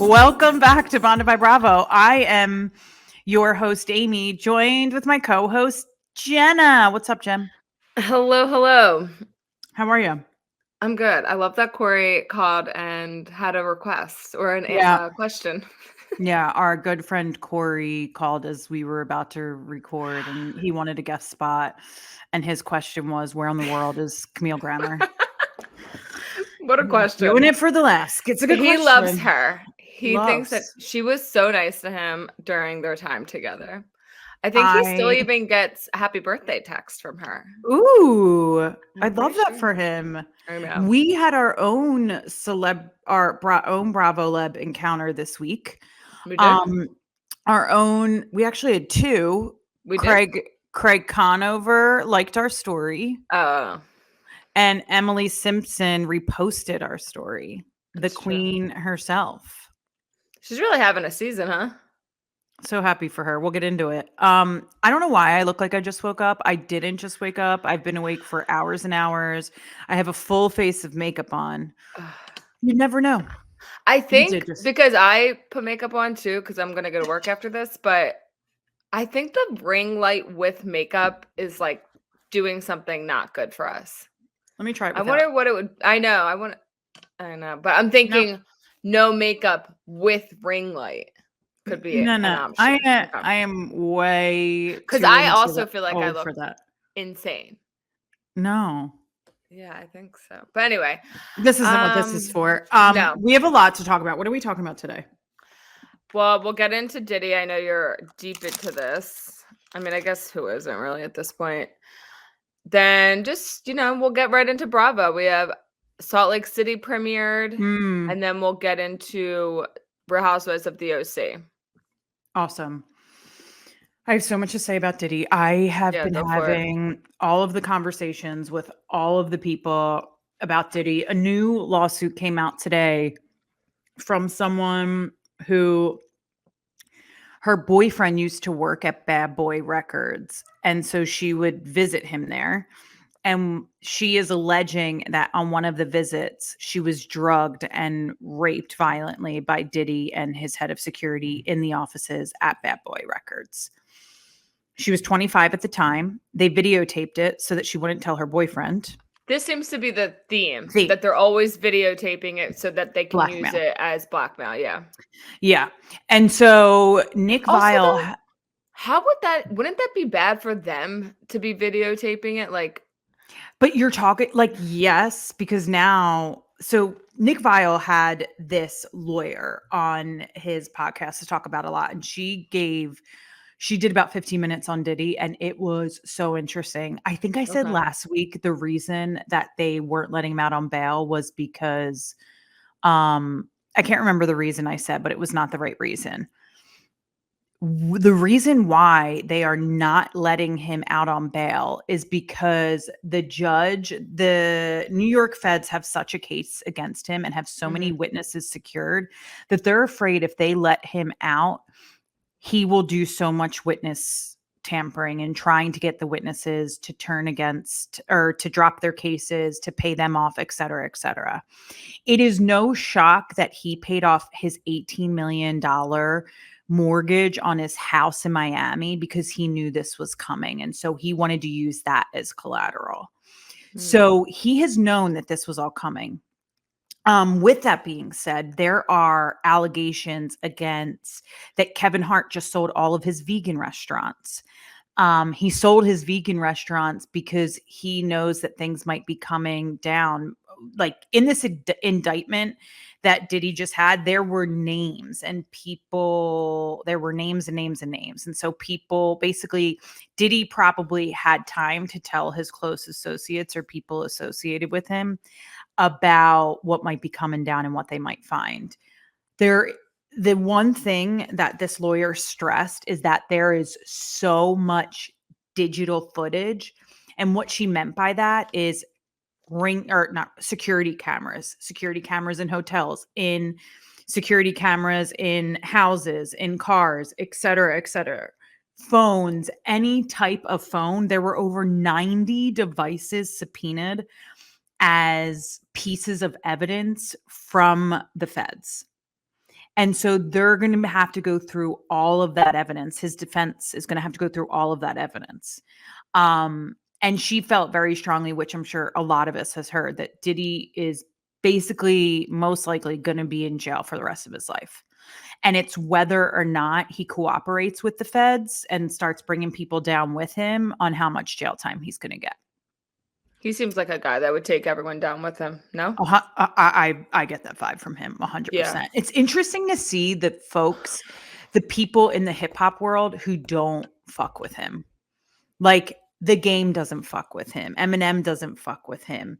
Welcome back to Bonded by Bravo. I am your host, Amy, joined with my co-host, Jenna. What's up, Jen? Hello. How are you? I'm good. I love that Corey called and had a request or a question. Yeah, our good friend Corey called as we were about to record, and he wanted a guest spot. And his question was, where in the world is Camille Grammer? What a question. Doing it for the last. It's a good question. He loves her. He thinks that she was so nice to him during their time together. I think he still even gets a happy birthday text from her. Ooh, I'd love that for him. I know. We had our own own Bravo Leb encounter this week. We did. We actually had two. Craig Conover liked our story. Oh. And Emily Simpson reposted our story. That's the queen herself. She's really having a season, huh? So happy for her. We'll get into it. I don't know why I look like I just woke up. I didn't just wake up. I've been awake for hours and hours. I have a full face of makeup on. You never know. I think because I put makeup on too, because I'm going to go to work after this, but I think the ring light with makeup is like doing something not good for us. Let me try it. I wonder what it would. I know, but I'm thinking no makeup with ring light could be an option. I am way because I also feel like I look for that. Insane. No. Yeah, I think so. But anyway, this isn't what this is for. No. We have a lot to talk about. What are we talking about today? Well, we'll get into Diddy. I know you're deep into this. I mean, I guess who isn't really at this point? Then just, we'll get right into Bravo. We have Salt Lake City premiered, and then we'll get into Real Housewives of the OC. Awesome. I have so much to say about Diddy. I have been having all of the conversations with all of the people about Diddy. A new lawsuit came out today from someone who her boyfriend used to work at Bad Boy Records. And so she would visit him there. And she is alleging that on one of the visits, she was drugged and raped violently by Diddy and his head of security in the offices at Bad Boy Records. She was 25 at the time. They videotaped it so that she wouldn't tell her boyfriend. This seems to be the theme. That they're always videotaping it so that they can use it as blackmail. Yeah. Yeah. And so Nick Viall. Wouldn't that be bad for them to be videotaping it? But you're talking yes, because now, so Nick Viall had this lawyer on his podcast to talk about a lot. And she did about 15 minutes on Diddy, and it was so interesting. I think I said last week, the reason that they weren't letting him out on bail was because, I can't remember the reason I said, but it was not the right reason. The reason why they are not letting him out on bail is because the New York feds have such a case against him and have so many witnesses secured that they're afraid if they let him out, he will do so much witness tampering and trying to get the witnesses to turn against or to drop their cases, to pay them off, et cetera, et cetera. It is no shock that he paid off his $18 million mortgage on his house in Miami because he knew this was coming. And so he wanted to use that as collateral. So he has known that this was all coming. With that being said, there are allegations against that Kevin Hart just sold all of his vegan restaurants. He sold his vegan restaurants because he knows that things might be coming down. Like in this indictment that Diddy just had, there were names and people, there were names and names and names. And so people basically, Diddy probably had time to tell his close associates or people associated with him about what might be coming down and what they might find. The one thing that this lawyer stressed is that there is so much digital footage. And what she meant by that is security cameras in hotels, in security cameras in houses, in cars, et cetera, phones, any type of phone. There were over 90 devices subpoenaed as pieces of evidence from the feds. And so they're going to have to go through all of that evidence. His defense is going to have to go through all of that evidence. And she felt very strongly, which I'm sure a lot of us has heard, that Diddy is basically most likely going to be in jail for the rest of his life. And it's whether or not he cooperates with the feds and starts bringing people down with him on how much jail time he's going to get. He seems like a guy that would take everyone down with him. No? I get that vibe from him 100%. Yeah. It's interesting to see that folks, the people in the hip hop world who don't fuck with him. Like The Game doesn't fuck with him. Eminem doesn't fuck with him.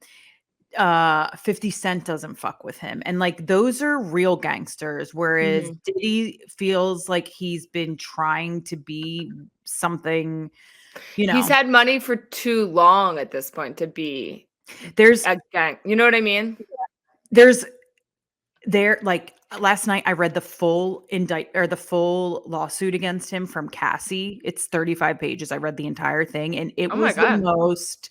50 Cent doesn't fuck with him. And like those are real gangsters, whereas Diddy feels like he's been trying to be something, He's had money for too long at this point to be there's a gang. You know what I mean? like last night I read the full the full lawsuit against him from Cassie. It's 35 pages. I read the entire thing and it Oh my was the God. most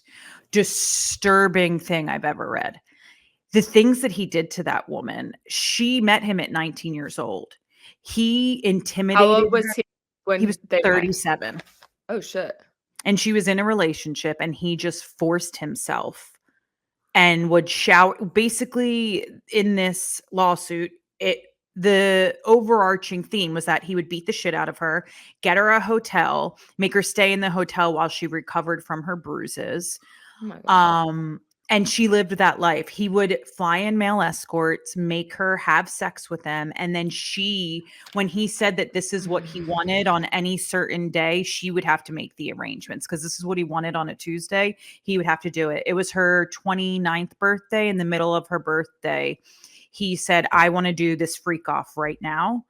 disturbing thing I've ever read. The things that he did to that woman. She met him at 19 years old. He How intimidated old was her. he when He was they met? 37. Oh shit. And she was in a relationship and he just forced himself and would shower. Basically, in this lawsuit, the overarching theme was that he would beat the shit out of her, get her a hotel, make her stay in the hotel while she recovered from her bruises. Oh my God. And she lived that life. He would fly in male escorts, make her have sex with them. And then when he said that this is what he wanted on any certain day, she would have to make the arrangements because this is what he wanted on a Tuesday. He would have to do it. It was her 29th birthday. In the middle of her birthday, he said, I want to do this freak off right now.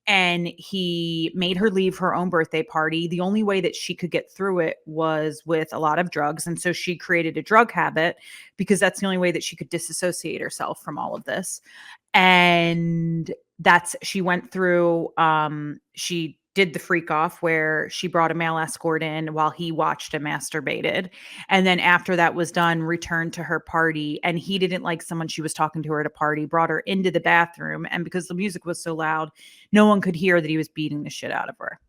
And he made her leave her own birthday party. The only way that she could get through it was with a lot of drugs. And so she created a drug habit because that's the only way that she could disassociate herself from all of this. And she went through, she did the freak off where she brought a male escort in while he watched and masturbated. And then after that was done, returned to her party. And he didn't like someone she was talking to her at a party, brought her into the bathroom. And because the music was so loud, no one could hear that he was beating the shit out of her.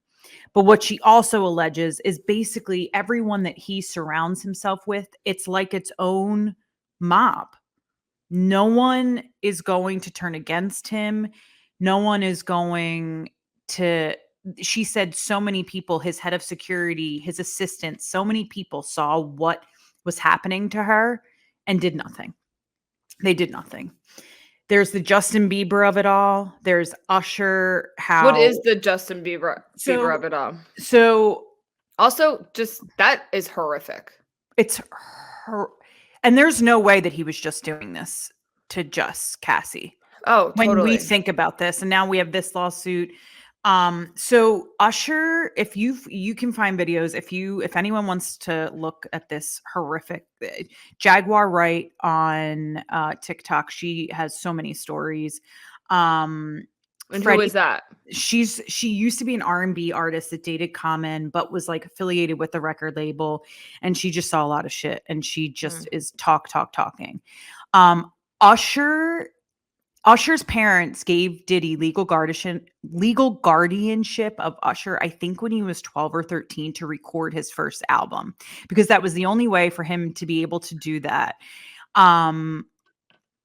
But what she also alleges is basically everyone that he surrounds himself with, it's like its own mob. No one is going to turn against him. No one is going to. She said so many people, his head of security, his assistants, so many people saw what was happening to her and did nothing. They did nothing. There's the Justin Bieber of it all. There's Usher. What is the Justin Bieber of it all? So also, just that is horrific. It's her, and there's no way that he was just doing this to just Cassie. Oh, totally. When we think about this, and now we have this lawsuit. So Usher, if you can find videos, if anyone wants to look at this horrific Jaguar Wright on TikTok, she has so many stories. And who is that? She used to be an R&B artist that dated Common, but was like affiliated with the record label, and she just saw a lot of shit, and she just is talking. Usher's parents gave Diddy legal guardianship of Usher, I think when he was 12 or 13, to record his first album, because that was the only way for him to be able to do that.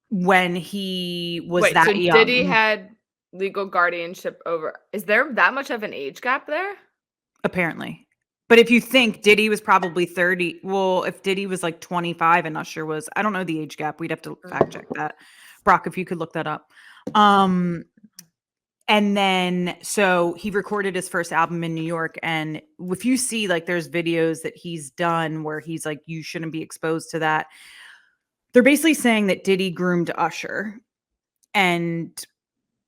When he was young. Diddy had legal guardianship over. Is there that much of an age gap there? Apparently. But if you think Diddy was probably 30, well, if Diddy was like 25 and Usher was, I don't know the age gap. We'd have to fact check that. Brock, if you could look that up. And then, so he recorded his first album in New York. And if you see, like, there's videos that he's done where he's like, you shouldn't be exposed to that. They're basically saying that Diddy groomed Usher and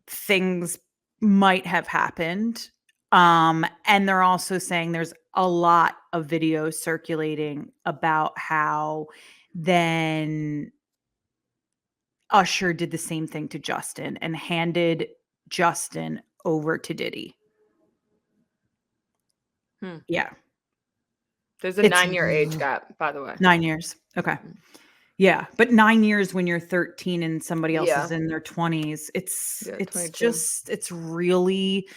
things might have happened. And they're also saying there's a lot of videos circulating about how then Usher did the same thing to Justin and handed Justin over to Diddy. Yeah. There's a It's 9-year age gap, by the way. 9 years. Okay. Yeah, but 9 years when you're 13 and somebody else is Yeah. in their 20s, it's Yeah, it's 22. just it's really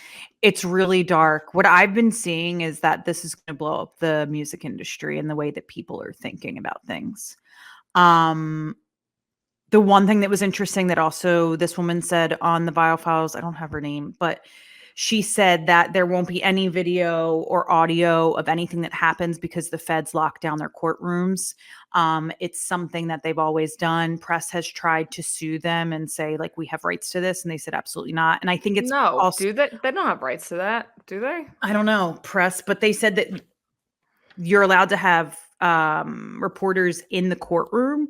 dark. What I've been seeing is that this is gonna blow up the music industry and the way that people are thinking about things. Um, the one thing that was interesting that also this woman said on the Biofiles, I don't have her name, but she said that there won't be any video or audio of anything that happens because the feds lock down their courtrooms. It's something that they've always done. Press has tried to sue them and say, like, we have rights to this. And they said, absolutely not. And I think it's No, also, do they? They don't have rights to that, do they? I don't know, press, but they said that you're allowed to have reporters in the courtroom,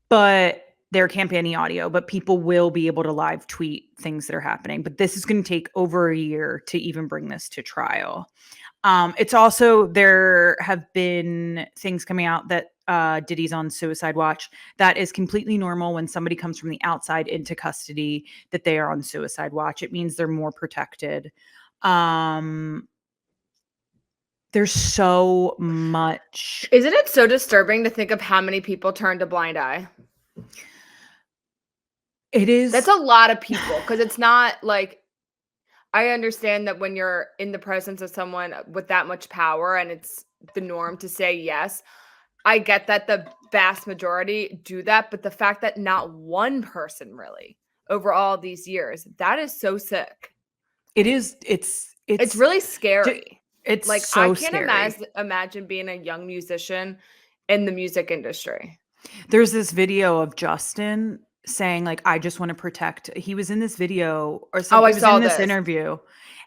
but there can't be any audio, but people will be able to live tweet things that are happening. But this is going to take over a year to even bring this to trial. It's also, there have been things coming out that Diddy's on suicide watch. That is completely normal when somebody comes from the outside into custody, that they are on suicide watch. It means they're more protected. There's so much. Isn't it so disturbing to think of how many people turned a blind eye? It is. That's a lot of people, because it's not like, I understand that when you're in the presence of someone with that much power and it's the norm to say yes, I get that the vast majority do that, but the fact that not one person really over all these years, that is so sick. It is. It's really scary. It's Like, so I can't scary. imagine being a young musician in the music industry. There's this video of Justin saying, like, I just want to protect. He was in this video or Oh, something. I He was saw in this this. interview,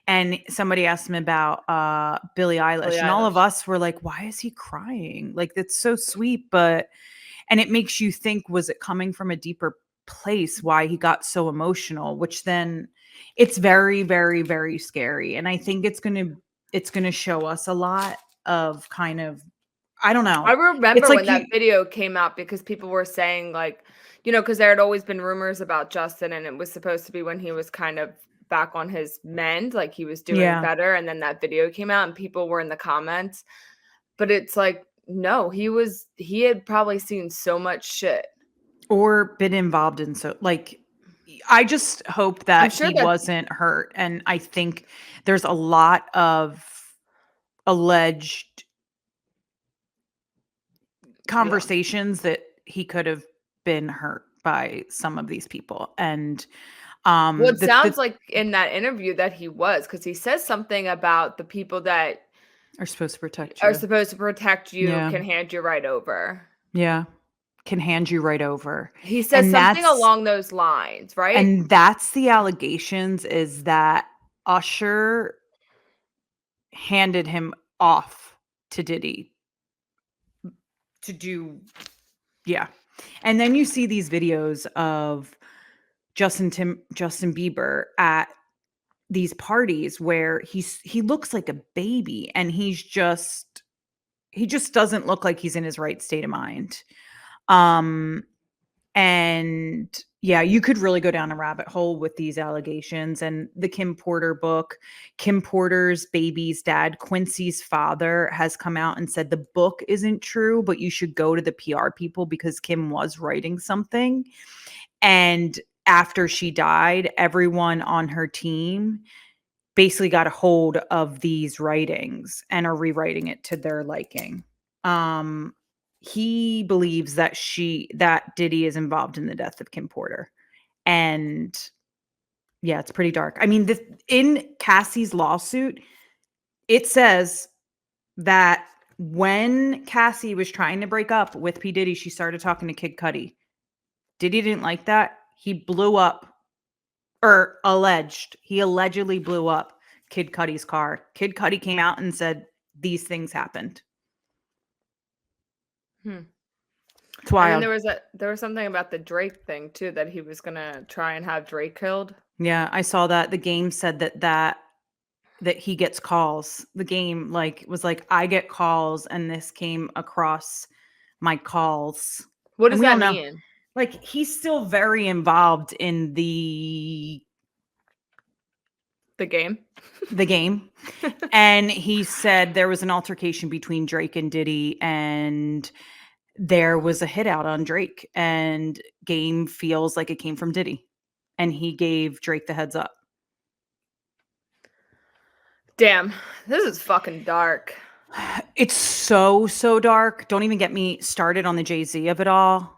and somebody asked him about Billie Eilish, Billie and all of Eilish. us were like, why is he crying? Like, that's so sweet, but and it makes you think, was it coming from a deeper place why he got so emotional? Which then it's very, very, very scary. And I think it's gonna show us a lot of kind of, I don't know. I It's remember when like that video came out, because people were saying, like, because there had always been rumors about Justin, and it was supposed to be when he was kind of back on his mend, like he was doing yeah. better, and then that video came out and people were in the comments. But it's like, no, he had probably seen so much shit. Or been involved in, so like, I just hope I'm that sure he that, wasn't hurt. And I think there's a lot of alleged yeah. conversations that he could have been hurt by some of these people. And Well, it the sounds like in that interview that he was, because he says something about the people that are supposed to protect are you. supposed to protect you Yeah. can hand you right over. Yeah. Can hand you right over. He says And something that's along those lines, right? and that's the allegations, is that Usher handed him off to Diddy to do, yeah. And then you see these videos of Justin Bieber at these parties where he looks like a baby, and he just doesn't look like he's in his right state of mind. Um and yeah, you could really go down a rabbit hole with these allegations. And the Kim Porter book, Kim Porter's baby's dad, Quincy's father, has come out and said the book isn't true, but you should go to the PR people because Kim was writing something. And after she died, everyone on her team basically got a hold of these writings and are rewriting it to their liking. Um, he believes that Diddy is involved in the death of Kim Porter. And yeah, it's pretty dark. I mean, in Cassie's lawsuit, it says that when Cassie was trying to break up with P. Diddy, she started talking to Kid Cudi. Diddy didn't like that. He blew up, or he allegedly blew up Kid Cudi's car. Kid Cudi came out and said these things happened. Hmm. It's And then wild. there was something about the Drake thing too, that he was gonna try and have Drake killed. Yeah, I saw that. The game said that he gets calls. The game was like, I get calls, and this came across my calls. What And does we all that know, mean? like, he's still very involved in the The game. The game. And he said there was an altercation between Drake and Diddy, and there was a hit out on Drake, and Game feels like it came from Diddy, and he gave Drake the heads up. Damn, this is fucking dark. It's so dark. Don't even get me started on the Jay-Z of it all.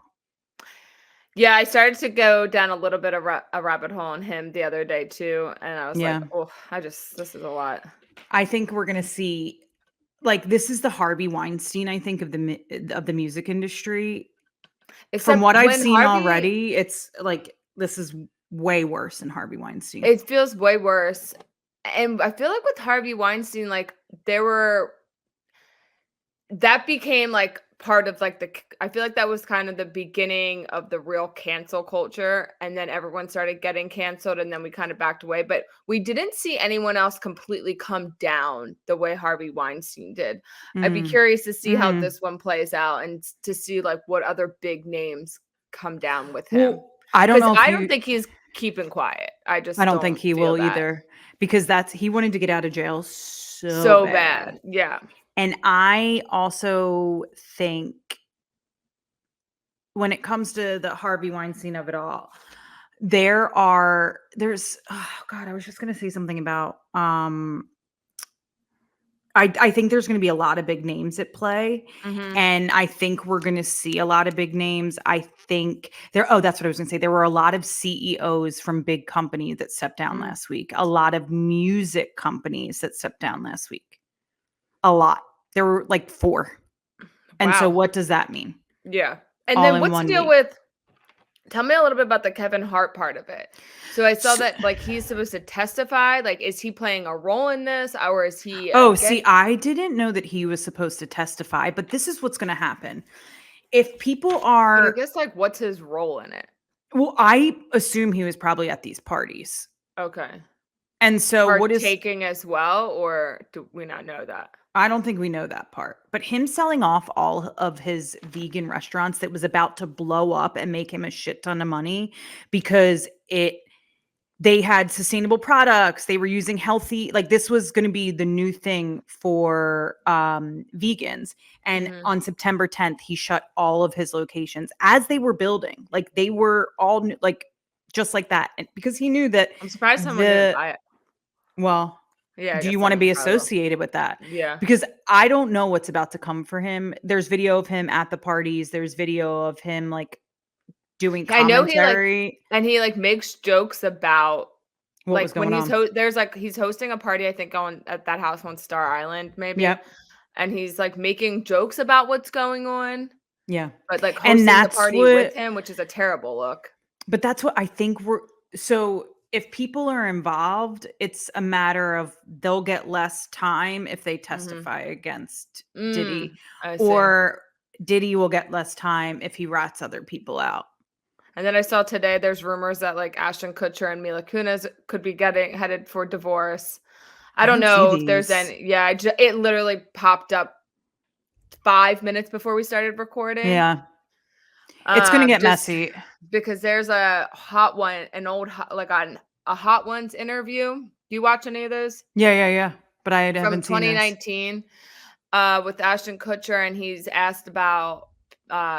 Yeah, I started to go down a little bit of a rabbit hole on him the other day too, and I was like, oh, this is a lot. I think we're gonna see, like, this is the Harvey Weinstein, I think, of the music industry. Except from what I've seen already, it's like this is way worse than Harvey Weinstein. It feels way worse. And I feel like with Harvey Weinstein, like that became like part of like I feel like that was kind of the beginning of the real cancel culture. And then everyone started getting canceled and then we kind of backed away. But we didn't see anyone else completely come down the way Harvey Weinstein did. I'd be curious to see how this one plays out and to see like what other big names come down with him. Well, I don't know. I don't think he's keeping quiet. I don't think he will either, because he wanted to get out of jail so bad. Yeah. And I also think when it comes to the Harvey Weinstein of it all, there's oh God, I was just gonna say something about I think there's going to be a lot of big names at play, and I think we're going to see a lot of big names. I think that's what I was going to say. There were a lot of CEOs from big companies that stepped down last week. A lot of music companies that stepped down last week. A lot. There were like 4. And so what does that mean? Yeah. And then what's the deal with, tell me a little bit about the Kevin Hart part of it. So I saw that like he's supposed to testify. Like, is he playing a role in this, or is he? See, I didn't know that he was supposed to testify, but this is what's going to happen. If people are, I guess, like, what's his role in it? Well, I assume he was probably at these parties. Okay. And so what is taking as well, or do we not know that? I don't think we know that part. But him selling off all of his vegan restaurants that was about to blow up and make him a shit ton of money because they had sustainable products. They were using healthy, like this was going to be the new thing for vegans. And on September 10th, he shut all of his locations as they were building. Like they were all like just like that. And because he knew that I'm surprised someone didn't buy it. Well, yeah. Do you want to be associated with that? Yeah. Because I don't know what's about to come for him. There's video of him at the parties. There's video of him like doing commentary. I know he like makes jokes about what was going on. There's like he's hosting a party, I think, at that house on Star Island, maybe. Yep. And he's like making jokes about what's going on. Yeah. But like hosting the party with him, which is a terrible look. But that's what I think so if people are involved, it's a matter of they'll get less time if they testify against Diddy, or Diddy will get less time if he rats other people out. And then I saw today there's rumors that like Ashton Kutcher and Mila Kunis could be headed for divorce. I don't know if there's any. Yeah, it literally popped up 5 minutes before we started recording. Yeah. It's going to get messy. Because there's a hot one, a Hot Ones interview. Do you watch any of those? Yeah. But I haven't seen 2019 with Ashton Kutcher, and he's asked about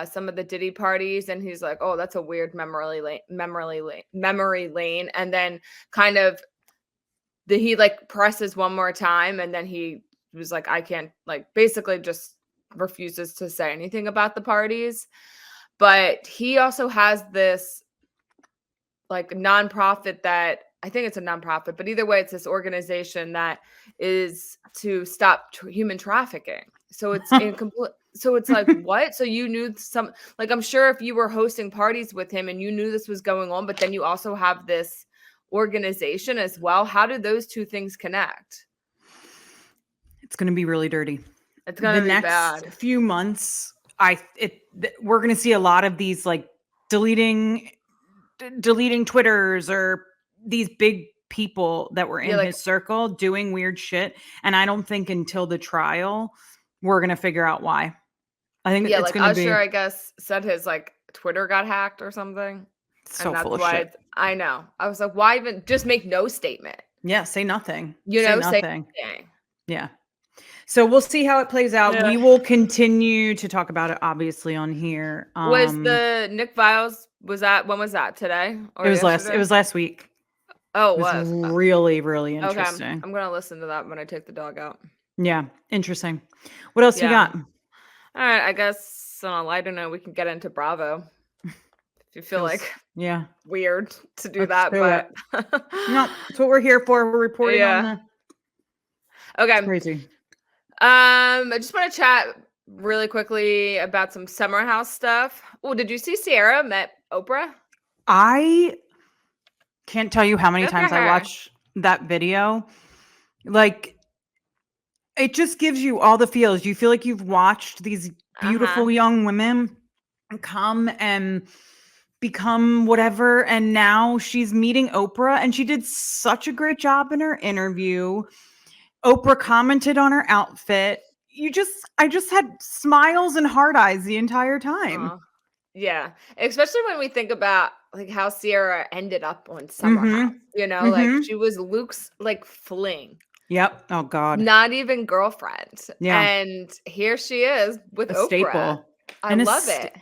some of the Diddy parties, and he's like, "Oh, that's a weird memory lane." And then kind of he like presses one more time, and then he was like, "I can't," like basically just refuses to say anything about the parties. But he also has this like nonprofit that I think it's a nonprofit, but either way, it's this organization that is to stop human trafficking. So it's incomplete. So it's like, what? So you knew like, I'm sure if you were hosting parties with him and you knew this was going on, but then you also have this organization as well. How do those two things connect? It's going to be really dirty. It's going to be bad. The next few months, we're going to see a lot of these like deleting Twitters or these big people that were in his circle doing weird shit. And I don't think until the trial we're going to figure out why. I think it's going to be. Usher, I guess, said his like Twitter got hacked or something. So full of shit. I know. I was like, why even just make no statement? Yeah, say nothing. You Say know, say nothing. nothing. Yeah. So we'll see how it plays out. Yeah. We will continue to talk about it obviously on here. Was the Nick Viles, when was that? Today or It yesterday? was last week. Oh, It it was was. really, really Okay. interesting. I'm gonna listen to that when I take the dog out. Yeah, interesting. What else you Yeah. got? All right. I guess on a lighter note, we can get into Bravo if you feel Feels like yeah. weird to do Let's that, do it. but No, that's what we're here for. We're reporting on yeah. the Okay. it's crazy. I just want to chat really quickly about some summer house stuff. Oh, did you see Sierra met Oprah? I can't tell you how many Good for times I her. watched that video. Like, it just gives you all the feels. You feel like you've watched these Uh-huh. beautiful young women come and become whatever, and now she's meeting Oprah, and she did such a great job in her interview. Oprah commented on her outfit. I just had smiles and hard eyes the entire time. Aw. Yeah. Especially when we think about like how Sierra ended up on Summer House. Mhm. You know, like Mhm. she was Luke's like fling, Yep. Oh god. not even girlfriend. Yeah. And here she is with A Oprah. staple. I And love it.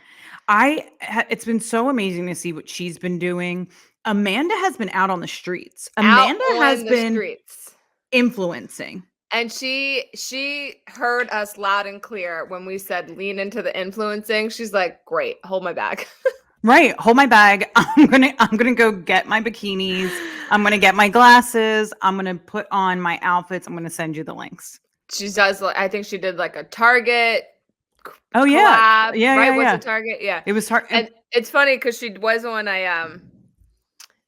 it's been so amazing to see what she's been doing. Amanda has been out on the streets. Out Amanda has on the been streets. influencing. And she heard us loud and clear when we said lean into the influencing. She's like, "Great, hold my bag." Right. Hold my bag. I'm gonna go get my bikinis. I'm gonna get my glasses. I'm gonna put on my outfits. I'm gonna send you the links. She does I think she did like a Target Oh yeah. collab, Yeah, right? yeah, Was yeah. it Target? Yeah. It was hard. And it's funny because she was on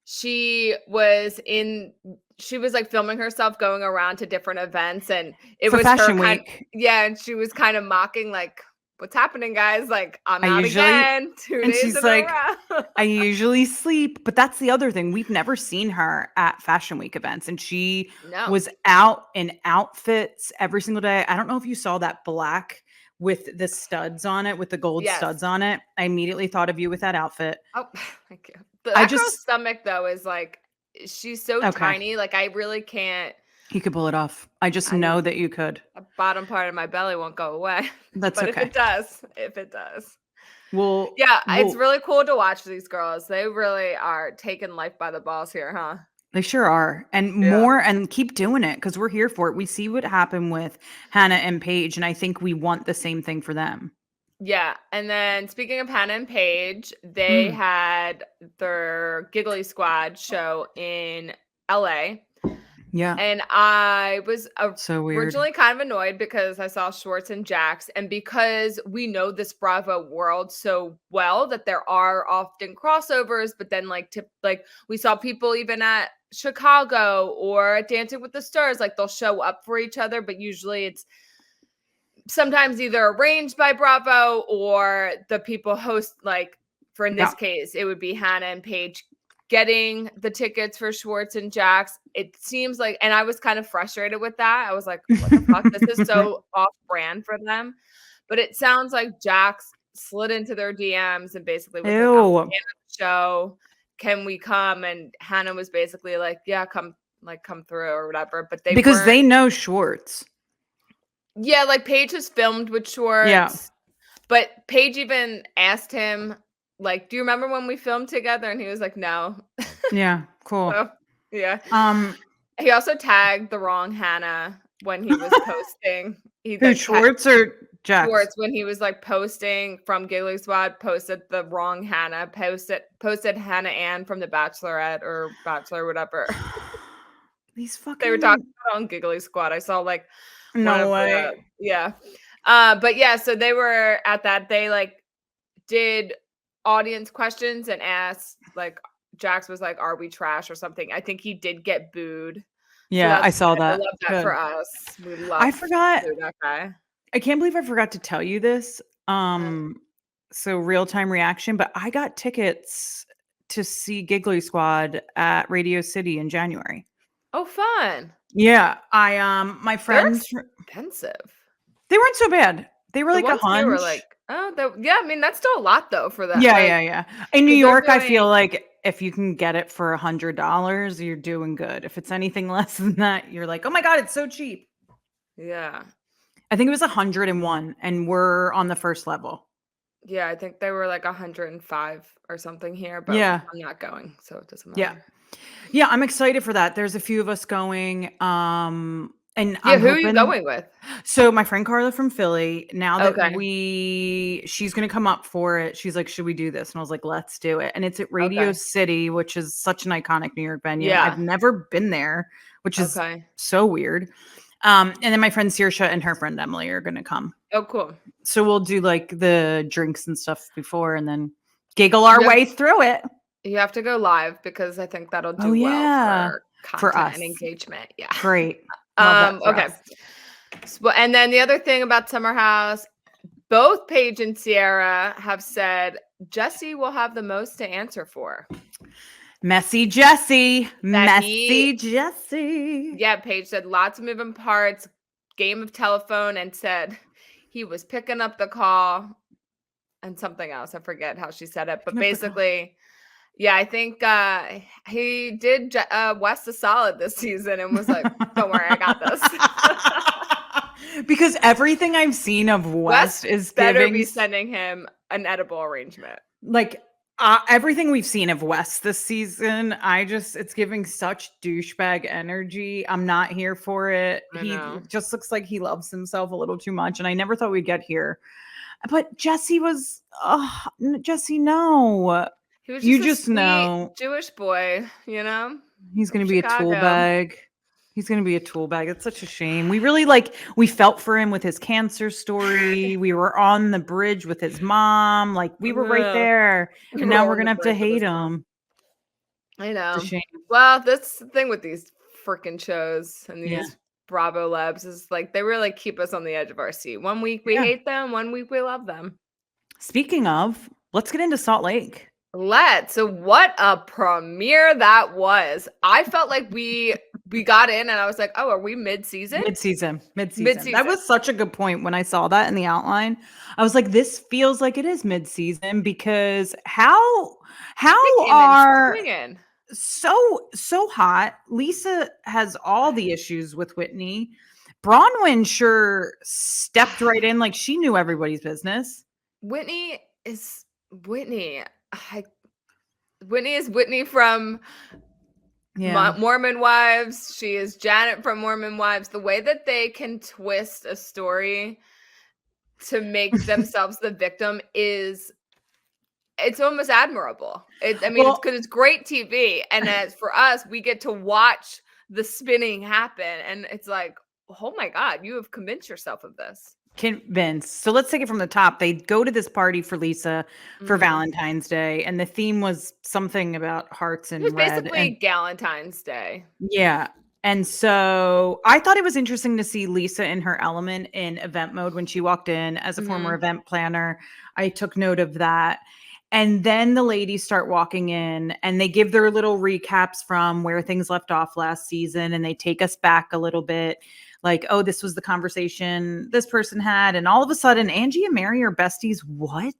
she was in she was like filming herself going around to different events, and it For was her Fashion Week. yeah, and she was kind of mocking like, "What's happening, guys? Like, I'm I out usually again, 2 and days she's in a like, row." I usually sleep, but that's the other thing. We've never seen her at Fashion Week events, and she No. was out in outfits every single day. I don't know if you saw that black with the studs on it, with the gold Yes. studs on it. I immediately thought of you with that outfit. Oh, thank you. I That girl's just stomach though is like she's so okay. tiny, like I really can't You could pull it off. I just I know that you could. the bottom part of my belly won't go away. That's But if okay. it does, if it does. We'll Yeah, it's we'll really cool to watch these girls. They really are taking life by the balls here, huh? they sure are. And Yeah. more and keep doing it because we're here for it. We see what happened with Hannah and Paige, and I think we want the same thing for them. Yeah, and then speaking of Hannah and Paige, they Mm, had their Giggly Squad show in LA. yeah. And I was So weird. originally kind of annoyed because I saw Schwartz and Jax, and because we know this Bravo world so well that there are often crossovers, but then like we saw people even at Chicago or at Dancing with the Stars, like they'll show up for each other, but usually it's sometimes either arranged by Bravo or the people host, like for in this Yeah. case, it would be Hannah and Paige getting the tickets for Schwartz and Jax. It seems like, and I was kind of frustrated with that. I was like, what the fuck? This is so off brand for them. But it sounds like Jax slid into their DMs and basically was like, I'm a Ew. fan of the show. Can we come? And Hannah was basically like, yeah, come through or whatever. But they Because weren't. they know Schwartz. Yeah, like Paige has filmed with Yeah. Schwartz, but Paige even asked him, like, "Do you remember when we filmed together?" And he was like, "No." Yeah. Cool. So, yeah. Um, He also tagged the wrong Hannah when he was posting. He who like tagged Schwartz or Jax? Schwartz when he was like posting from Giggly Squad, posted the wrong Hannah, posted Hannah Ann from The Bachelorette or Bachelor, whatever. These They were talking fucking about on Giggly Squad. I saw like one no of way. the yeah. But yeah, so they were at that. They like did audience questions and asked like Jax was like, "Are we trash?" or something. I think he did get booed. So Yeah, that's I saw good. I that. love that Good. for us. We I love forgot. that guy. I can't believe I forgot to tell you this. So real time reaction, but I got tickets to see Giggly Squad at Radio City in January. Oh, fun. Yeah, my They're friends expensive. they weren't so bad. They were The like a ones here were hunch. like, oh, yeah, I mean, that's still a lot though for that. Yeah, Like, yeah, yeah. In New because they're York, I feel doing like if you can get it for $100, you're doing good. If it's anything less than that, you're like, oh my God, it's so cheap. Yeah. I think it was 101 and we're on the first level. Yeah, I think they were like 105 or something here, but Yeah. I'm not going, so it doesn't Yeah. matter. Yeah, I'm excited for that. There's a few of us going, and Yeah, I'm who are you hoping. going with? So my friend Carla from Philly, now that Okay. she's gonna come up for it. She's like, "Should we do this?" And I was like, "Let's do it." And it's at Radio Okay. City, which is such an iconic New York venue. I've Yeah. never been there, which is Okay. so weird. And then my friend Saoirse and her friend Emily are gonna come. Oh, cool. So we'll do like the drinks and stuff before and then giggle our You have way through it. you have to go live because I think that'll Oh do well yeah. for For content us. and engagement. Yeah. Great. Love that for Okay. us. So, and then the other thing about Summer House, both Paige and Sierra have said Jesse will have the most to answer for. Messy Jesse. Messy Jesse. Yeah, Paige said lots of moving parts, game of telephone, and said he was picking up the call and something else. I forget how she said it, but basically, yeah, I think he did West a solid this season and was like, "Don't worry, I got this." Because everything I've seen of West is better giving be sending him an edible arrangement. like everything we've seen of West this season. It's giving such douchebag energy. I'm not here for it. I He know. just looks like he loves himself a little too much, and I never thought we'd get here. But Jesse was, Jesse, no. He was You just a just sweet know Jewish boy, he's from going to be a tool Chicago. bag. He's going to be a tool bag. It's such a shame. We really we felt for him with his cancer story. We were on the bridge with his mom. Like we were right Yeah. there. We And were now we're on going the to have to bridge with hate his mom. him. I know. It's a shame. Well, that's the thing with these freaking shows and Yeah. these Bravo Labs is like they really keep us on the edge of our seat. One week we Yeah. hate them, one week we love them. Speaking of, let's get into Salt Lake. So what a premiere that was. I felt like we got in and I was like, oh, are we mid-season? Mid-season. Mid-season. That was such a good point when I saw that in the outline. I was like, this feels like it is mid-season because how are swinging. so hot. Lisa has all the issues with Whitney. Bronwyn sure stepped right in like she knew everybody's business. Whitney is Whitney. Whitney is Whitney from Mormon Wives. She is Janet from Mormon Wives. The way that they can twist a story to make themselves the victim it's almost admirable. It's because it's great TV. And as for us, we get to watch the spinning happen. And it's like, oh my God, you have convinced yourself of this. Convinced. So let's take it from the top. They go to this party for Lisa for Valentine's Day, and the theme was something about hearts and red. It was basically Galentine's Day. Yeah. And so I thought it was interesting to see Lisa in her element in event mode when she walked in. As a former event planner, I took note of that. And then the ladies start walking in and they give their little recaps from where things left off last season. And they take us back a little bit. Like, oh, this was the conversation this person had. And all of a sudden, Angie and Mary are besties. What?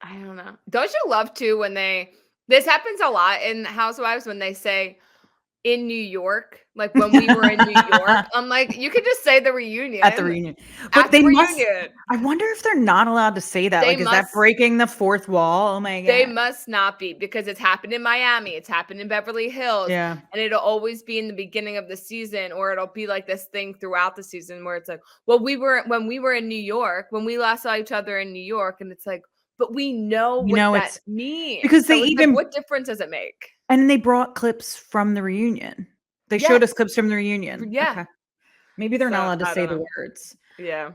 I don't know. Don't you love too when this happens a lot in Housewives when they say in New York, like when we were in New York, I'm like, you could just say the reunion. At the reunion. But they must, I wonder if they're not allowed to say that. Is that breaking the fourth wall? Oh my God. They must not be because it's happened in Miami. It's happened in Beverly Hills. Yeah. And it'll always be in the beginning of the season, or it'll be like this thing throughout the season where it's like, well, when we were in New York, when we last saw each other in New York, and it's like, but we know what that means. Because they even, what difference does it make? And they brought clips from the reunion. They showed us clips from the reunion. Yeah. Okay. Maybe they're not allowed to say the words. Yeah.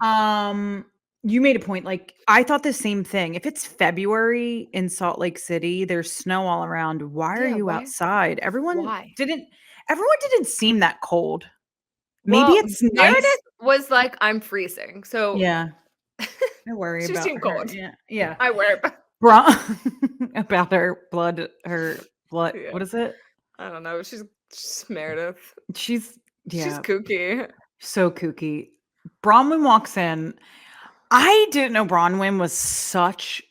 You made a point. Like, I thought the same thing. If it's February in Salt Lake City, there's snow all around. Why are you outside? Everyone didn't seem that cold. Maybe it's nice. Meredith was like, I'm freezing. So yeah. I worry about her. Cold. Yeah. I worry about her blood. Yeah. What is it? I don't know. She's Meredith. She's kooky. So kooky. Bronwyn walks in. I didn't know Bronwyn was such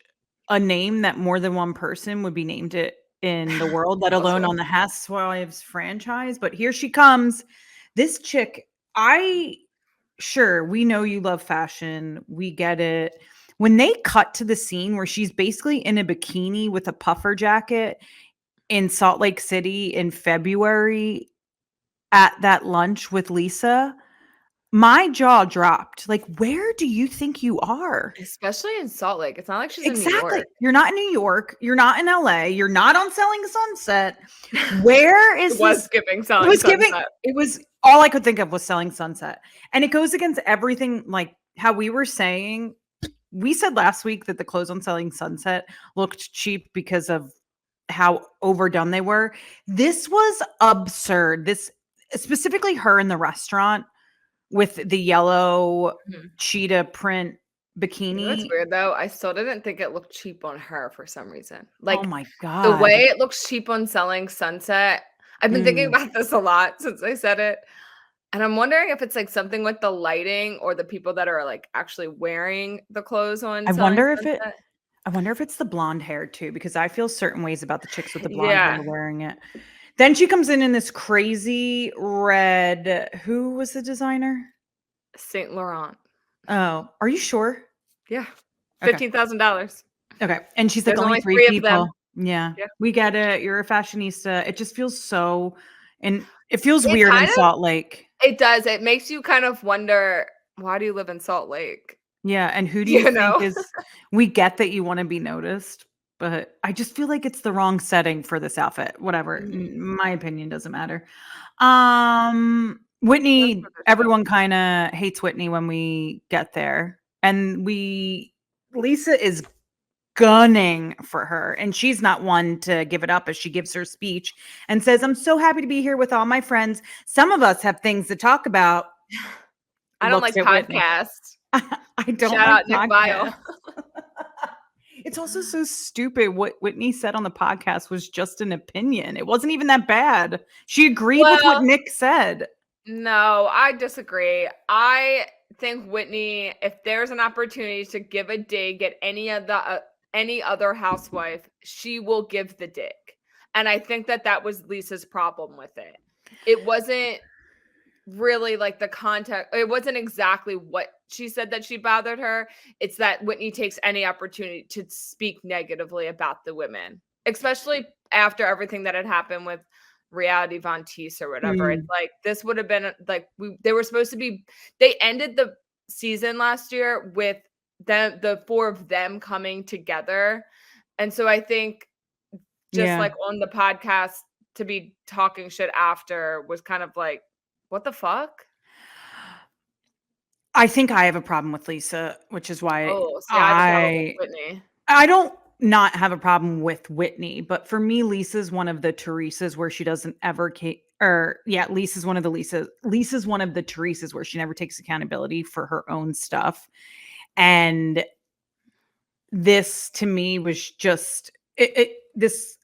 a name that more than one person would be named it in the world, let alone Awesome. on the Housewives franchise. But here she comes. This chick, sure, we know you love fashion. We get it. When they cut to the scene where she's basically in a bikini with a puffer jacket in Salt Lake City in February at that lunch with Lisa, my jaw dropped. Like, where do you think you are? Especially in Salt Lake. It's not like she's in New Exactly. York. You're not in New York. You're not in LA. You're not on Selling Sunset. Where It is was this? giving It Selling was giving, Sunset. it was all I could think of was Selling Sunset. And it goes against everything, like how we were saying. We said last week that the clothes on Selling Sunset looked cheap because of how overdone they were. This was absurd. This, specifically her in the restaurant with the yellow Mhm. cheetah print You know what's bikini. weird though? I still didn't think it looked cheap on her for some reason. Oh Like, my the God. way it looks cheap on Selling Sunset, I've been thinking Mm. about this a lot since I said it, and I'm wondering if it's, like, something with the lighting or the people that are, like, actually wearing the clothes on I Selling wonder if it Sunset. I wonder if it's the blonde hair too, because I feel certain ways about the chicks with the blonde hair Yeah, wearing it. Then she comes in this crazy red. Who was the designer? Saint Laurent. Oh, are you sure? Yeah, Okay. $15,000. Okay. And she's like, There's only only 3 3 of them. people. Yeah. Yeah. We get it. You're a fashionista. It just feels so, and it feels It weird in kind of Salt Lake. it does, it makes you kind of wonder, why do you live in Salt Lake? Yeah, and who do you You think know? is, we get that you wanna be noticed, but I just feel like it's the wrong setting for this outfit. Whatever. Mhm. My opinion doesn't matter. That's Whitney, what they're saying. everyone kinda hates Whitney when we get there, and Lisa is gunning for her, and she's not one to give it up as she gives her speech and says, "I'm so happy to be here with all my friends. Some of us have things to talk about." I don't Looks like at Whitney. podcasts. I don't Shout like out Nick Viall. podcasts. It's also so stupid. What Whitney said on the podcast was just an opinion. It wasn't even that bad. She agreed with what Well, Nick said. no, I disagree. I think Whitney, if there's an opportunity to give a dig at any other housewife, she will give the dig. And I think that that was Lisa's problem with it. It wasn't really like the context. It wasn't exactly what she said that she bothered her. It's that Whitney takes any opportunity to speak negatively about the women, especially after everything that had happened with Reality Von Teese or whatever. It's Mm, like this would have been like they were supposed to be. They ended the season last year with the four of them coming together, and so I think just yeah. like on the podcast to be talking shit after was kind of like, what the fuck? I think I have a problem with Lisa, which is why Oh, see, I have a problem with I Whitney. I don't not have a problem with Whitney, but for me, Lisa's one of the Teresas where she doesn't ever or yeah, Lisa's one of the Lisas. Lisa's one of the Teresas where she never takes accountability for her own stuff. And this to me was just this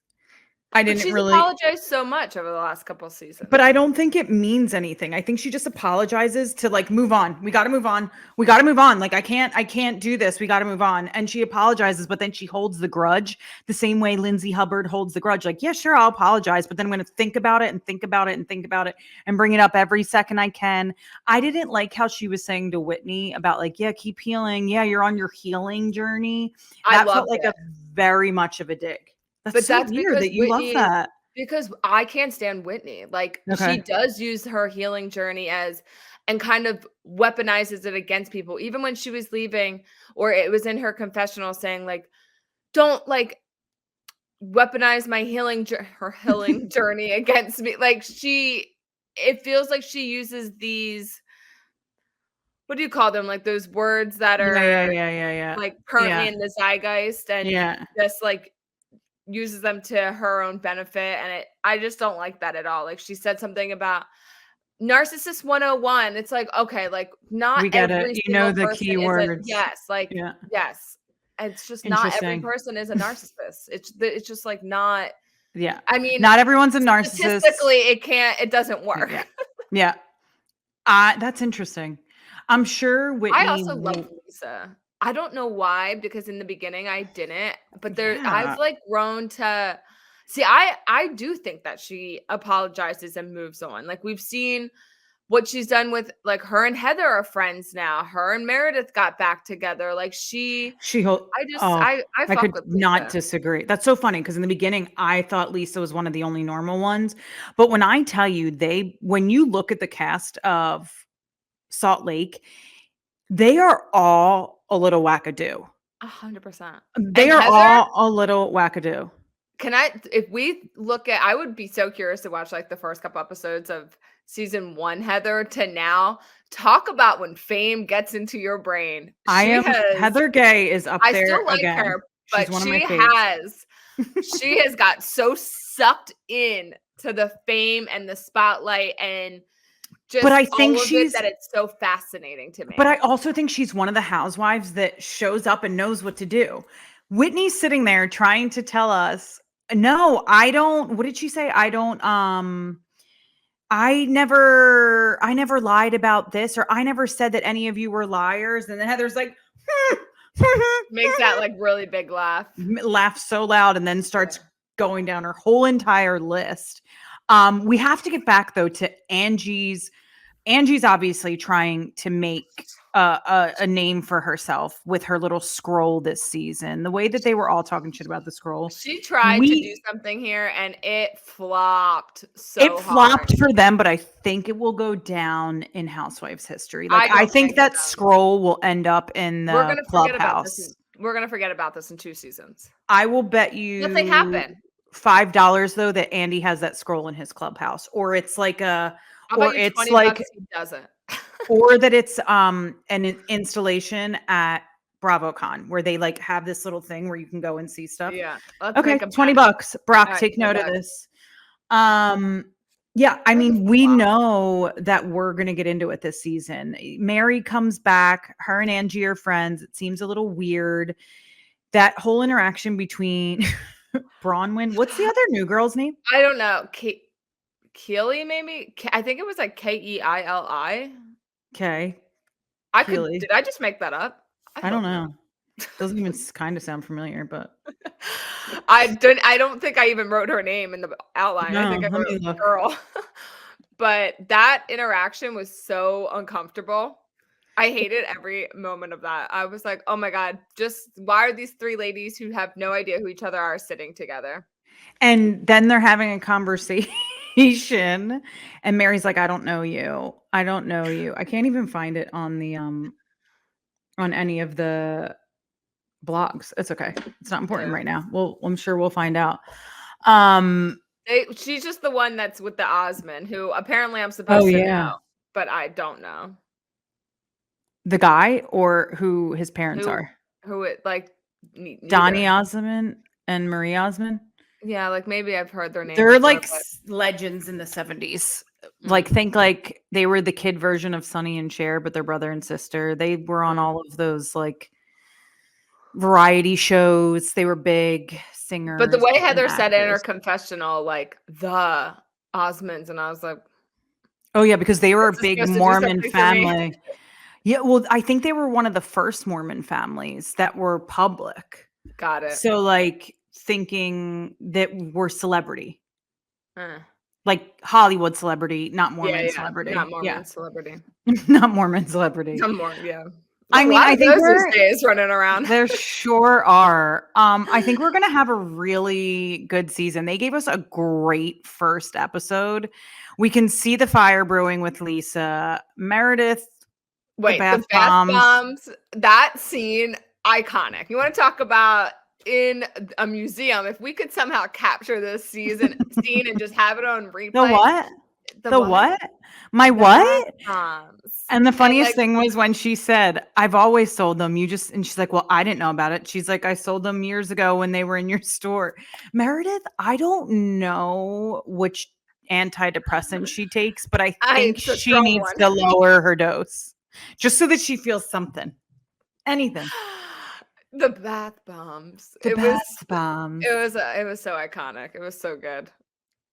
I But didn't she's really, apologized so much over the last couple but I seasons. don't think it means anything. I think she just apologizes to like move on. We got to move on. We got to move on. Like I can't do this. We got to move on. And she apologizes, but then she holds the grudge the same way Lindsay Hubbard holds the grudge. Like, yeah, sure, I'll apologize, but then I'm going to think about it and think about it and think about it and bring it up every second I can. I didn't like how she was saying to Whitney about like, yeah, keep healing. Yeah, you're on your healing journey. I That felt loved like a it. very much of a dig. That's But so that's weird because that you love Whitney is that. because I can't stand Whitney. Like, Okay. she does use her healing journey as and kind of weaponizes it against people. Even when she was leaving or it was in her confessional saying like, "Don't, like, weaponize my her healing journey against me." Like, it feels like she uses these what do you call them? Like, those words that Yeah, yeah, are, yeah, yeah, yeah. like, currently Yeah. in the zeitgeist and Yeah. just, like, uses them to her own benefit, and I just don't like that at all. Like, she said something about narcissist 101. It's like, okay, like, not We get it. every You know single the person is a keywords. yes, like, Yeah. yes. It's just not every Interesting. person is a narcissist. It's just, like, not Yeah. I mean, Not everyone's a narcissist. statistically, it doesn't Yeah. work. Yeah. That's interesting. I'm sure I Whitney also love Lisa. I don't know why, because in the beginning I didn't, but I've yeah. like grown to See, I do think that she apologizes and moves on. Like, we've seen what she's done with, like, her and Heather are friends now. Her and Meredith got back together. Like, Oh, I I fuck could with not Lisa. disagree. That's so funny because in the beginning, I thought Lisa was one of the only normal ones. But when I tell you, when you look at the cast of Salt Lake, they are all a little wackadoo. 100%. They And are Heather, all a little wackadoo. if we look at, I would be so curious to watch like the first couple episodes of season 1, Heather, to now. Talk about when fame gets into your brain. Heather Gay is up I there still like again. her, She's but one of my faves. she has got so sucked in to the fame and the spotlight and But just I think all of it that it's so fascinating to But I me. also think she's one of the housewives that shows up and knows what to do. Whitney's sitting there trying to tell us, "No, I don't." What did she say? I never lied about this, or I never said that any of you were liars." And then Heather's like, Makes that like really big laugh. laughs so loud and then starts going down her whole entire list. We have to get back though to Angie's obviously trying to make a name for herself with her little scroll this season. The way that they were all talking shit about the scroll, She tried to do something here and it flopped it so flopped hard. for them, but I think it will go down in Housewives history. Like I don't think that so. scroll will end up in We're the gonna forget about this. clubhouse. We're gonna forget about this in 2 seasons. I will bet you Nothing happened. $5 though that Andy has that scroll in his clubhouse, or it's like I'll bet you it's $20 like he doesn't. or that it's an installation at BravoCon where they like have this little thing where you can go and see stuff. Yeah. Let's Okay, make a $20. bet. Brock, All right, take note of $20. this. Yeah, I mean, we know that we're gonna get into it this season. Mary comes back, her and Angie are friends. It seems a little weird. That whole interaction between Bronwyn, what's the other new girl's name? I don't know. Keely, maybe? I think it was like Keili. Okay. Did I just make that up? I don't know. Doesn't even kind of sound familiar, but I don't think I even wrote her name in the outline. I think I wrote girl. But that interaction was so uncomfortable. I hated every moment of that. I was like, "Oh my god, just why are these 3 ladies who have no idea who each other are sitting together?" And then they're having a conversation and Mary's like, "I don't know you. I don't know you." I can't even find it on the on any of the blogs. It's okay. It's not important right now. I'm sure we'll find out. She's just the one that's with the Osmond, who apparently I'm supposed to know, but I don't know. The guy or who his parents are? Who it like Donnie Osmond and Marie Osmond? Yeah, like maybe I've heard their names. They're like legends in the 70s. Like Mm-hmm. think like they were the kid version of Sonny and Cher, but they're brother and sister. They were on all of those like variety shows. They were big singers. But the way Heather said in her confessional, like the Osmonds, and I was like, oh yeah, because they were a big Mormon family. Yeah, well, I think they were one of the first Mormon families that were public. Got it. So like thinking that we're celebrity. Like Hollywood celebrity, not Mormon celebrity. Not Mormon celebrity. Not Mormon celebrity. Yeah. I mean, I think those days running around. There sure are. I think we're gonna have a really good season. They gave us a great first episode. We can see the fire brewing with Lisa. Meredith. Wait, the bath bombs. That scene, iconic. You want to talk about in a museum? If we could somehow capture this scene and just have it on replay. The what? The what? My what? And the funniest thing was when she said, "I've always sold them." And she's like, "Well, I didn't know about it." She's like, "I sold them years ago when they were in your store." Meredith, I don't know which antidepressant she takes, but I think she needs to lower her dose just so that she feels something. Anything. The bath bombs. It was so iconic. It was so good.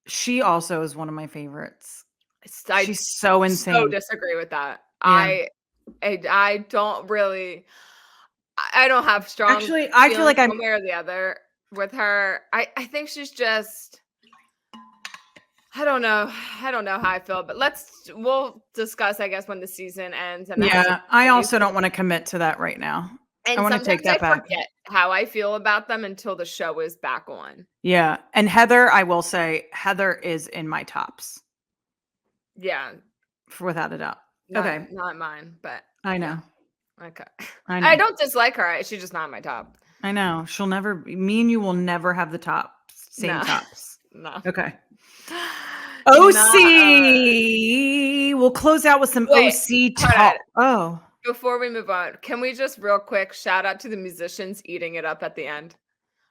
She also is one of my favorites. She's so insane. So disagree with that. Yeah. I don't really. I don't have strong. Actually, I feel like I'm one way or the other with her. I think she's just, I don't know how I feel, but we'll discuss, I guess, when the season ends and as it Yeah, I continues. also don't want to commit to that right now. I And want to take sometimes I that back. forget how I feel about them until the show is back on. Yeah, and Heather, I will say, Heather is in my tops, Yeah, without a doubt. Okay, not mine, but I yeah. know, Okay. I I know, don't dislike her. She's just not my top. I know. She'll never. Me and you will never have the same No, tops. no. Okay. Not OC. We'll close out with some wait, OC hold on. talk. Oh, Before we move on, can we just real quick shout out to the musicians eating it up at the end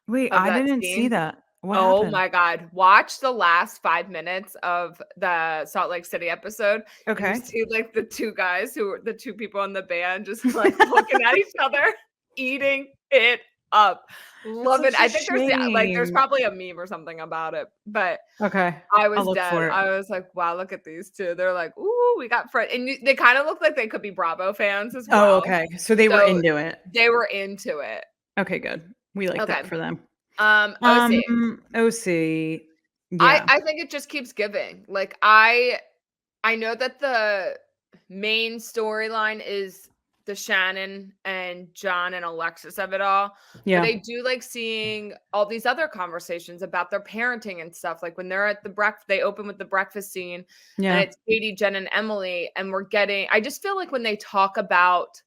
wait, of I that didn't see scene? that. What Oh happened? my God. Watch the last 5 minutes of the Salt Lake City episode, and you Okay. see like the two guys who were the two people in the band just like looking at each other, eating it up. That's Love it. such a I think there's shame. probably a meme or something about it, but Okay, I I'll was look dead. for it. I was like, wow, look at these two. They're like, ooh, we got friends. And they kind of look like they could be Bravo fans as Oh, well. okay. So they were So into it. they were into it. Okay, good. We like Okay. that for them. OC. OC. I Yeah. I think it just keeps giving. Like I know that the main storyline is the Shannon and John and Alexis of it all, but Yeah. I do like seeing all these other conversations about their parenting and stuff. Like when they're at the breakfast, they open with the breakfast scene, and Yeah. it's Katie, Jen, and Emily, and I just feel like when they talk about